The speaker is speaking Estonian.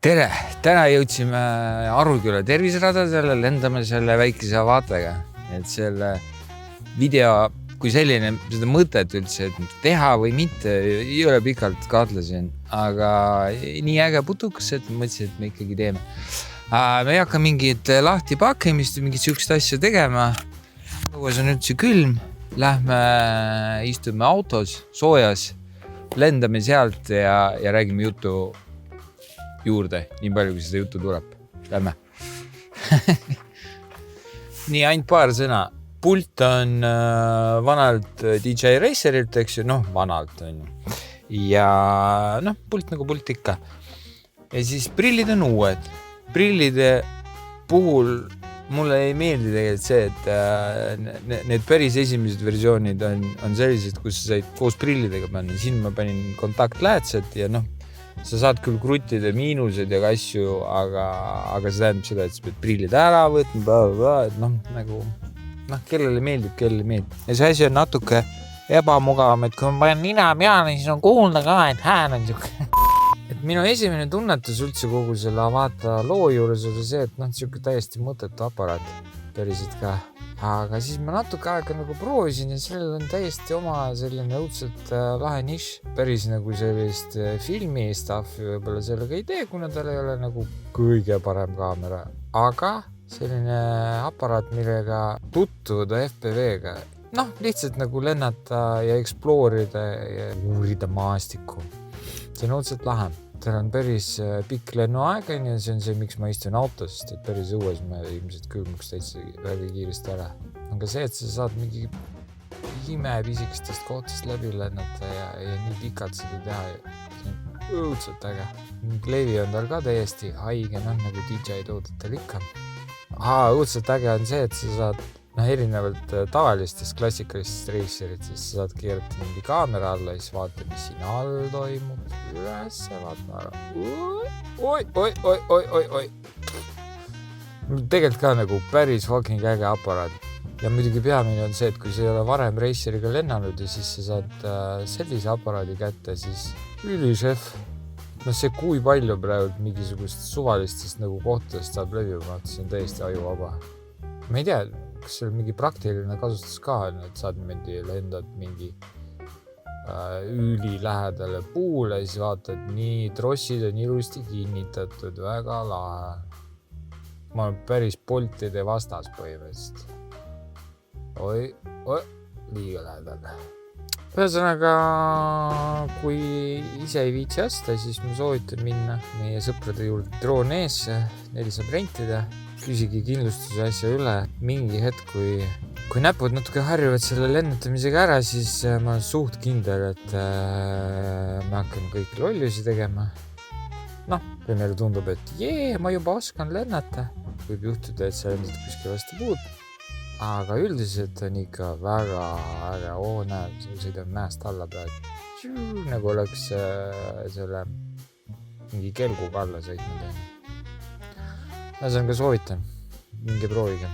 Tere! Täna jõudsime Aruküla terviseradadele, lendame selle väikese vaatega. Et selle video, kui selline seda mõtet üldse et teha või mitte, ei ole pikalt kaatlesin. Aga nii äge putukas, et mõtlesin, et me ikkagi teeme. Me ei hakka mingit lahti pakkimist või mingit sihukest asja tegema. Õues on üldse külm. Lähme istume autos, soojas, lendame sealt ja räägime juttu juurde, nii palju kui seda juttu tuleb. Lähme. Nii, ainult paar sõna. Pult on vanalt DJ Racerilt, eks ju, vanalt on. Ja pult nagu pult ikka. Ja siis prillid on uued. Prillide puhul mulle ei meeldi tegelikult see, et need päris esimesed versioonid on sellised, kus sa said koos prillidega panna. Siin ma panin kontaktläätsed ja sa saad küll kruttida miinused ja asju, aga see tähendab seda, et sa pead prillid ära võtma, kellele meeldib, kellele meeldib. Ja see asi on natuke ebamugavam, et kui ma panen nina peale, siis on kuulda ka, et hääl on siuke. Et minu esimene tunnetus üldse kogu selle Avata loo juures oli see, et siuke täiesti mõttetu aparaat päriselt ka. Aga siis ma natuke aega nagu proovisin ja sellel on täiesti oma selline õudselt lahe nišš. Päris nagu sellist filmi stuff võib-olla sellega ei tee, kuna tal ei ole nagu kõige parem kaamera. Aga selline aparaat, millega tutvuda FPV-ga. Lihtsalt nagu lennata ja eksploorida ja uurida maastikku. See on õudselt lahe. Tal on päris pikk lennuaeg ja see on see, miks ma istun autos, sest et päris õues me ilmselt külmuks täitsa väga kiiresti ära. Aga see, et sa saad mingi imepisikestest kohtast läbi lennata ja nii pikalt seda teha, see on õudselt äge. Levi on tal ka täiesti haige, nagu DJ toodetel ikka. Õudselt äge on see, et sa saad erinevalt tavalistest klassikalistest reiserit, siis sa saad keerata mingi kaamera alla ja siis vaata, mis siin all toimub. Üles, vaata ära. Oi. Tegelikult ka nagu päris fucking äge aparaat. Ja muidugi peamine on see, et kui sa ei ole varem reiseriga lennanud ja siis sa saad sellise aparaadi kätte, siis ülišef. See kui palju praegu mingisugust suvalistest nagu kohtadest saab läbi vaata, see on täiesti ajuvaba. Ma ei tea, kas see on mingi praktiline kasutus ka, et saad lendad mingi üli lähedale puule ja siis vaatad, nii trossid on ilusti kinnitatud, väga lahe. Ma olen päris poltide vastas põhimõtteliselt. Oi, liiga lähedal. Ühesõnaga, kui ise ei viitsi osta, siis ma soovitan minna meie sõprade juurde Droon eesse, neil saab rentida. Küsigi kindlustuse asja üle. Mingi hetk, kui näpud natuke harjuvad selle lennutamisega ära, siis ma olen suht kindel, et me hakkame kõik lollusi tegema. Kui meile tundub, et ma juba oskan lennata. Võib juhtuda, et sa lendad kuskil vastu puud. Aga üldiselt on ikka väga äge. Näeb, see sõidab mäest alla praegu. Nagu oleks selle mingi kelguga alla sõitnud. Ühesõnaga soovitan. Minge proovige.